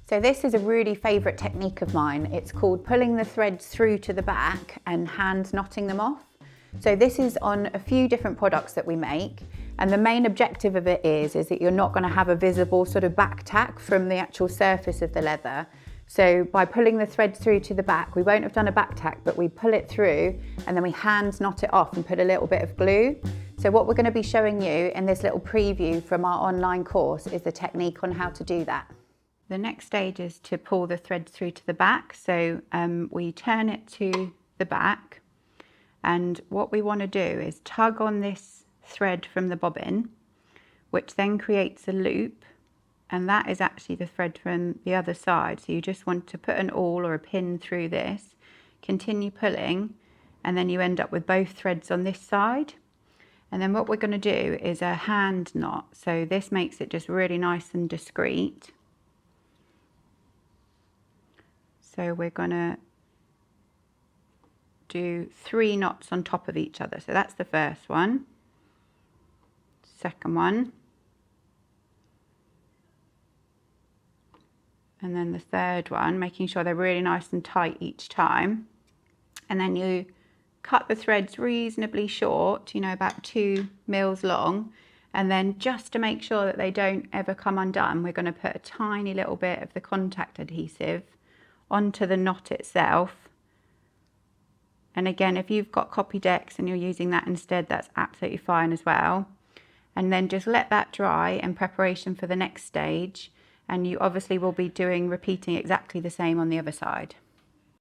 So this is a really favourite technique of mine. It's called pulling the threads through to the back and hand knotting them off. So this is on a few different products that we make. And the main objective of it is that you're not going to have a visible sort of back tack from the actual surface of the leather. So by pulling the thread through to the back, we won't have done a back tack, but we pull it through and then we hand knot it off and put a little bit of glue. So what we're going to be showing you in this little preview from our online course is the technique on how to do that. The next stage is to pull the thread through to the back. So we turn it to the back, and what we want to do is tug on this thread from the bobbin, which then creates a loop, and that is actually the thread from the other side. So you just want to put an awl or a pin through this, continue pulling, and then you end up with both threads on this side. And then what we're going to do is a hand knot. So this makes it just really nice and discreet. So we're going to do 3 knots on top of each other. So that's the first one, second one, and then the third one, making sure they're really nice and tight each time. And then you cut the threads reasonably short, you know, about 2 mils long. And then just to make sure that they don't ever come undone, we're going to put a tiny little bit of the contact adhesive onto the knot itself. And again, if you've got Copydex and you're using that instead, that's absolutely fine as well. And then just let that dry in preparation for the next stage. And you obviously will be repeating exactly the same on the other side.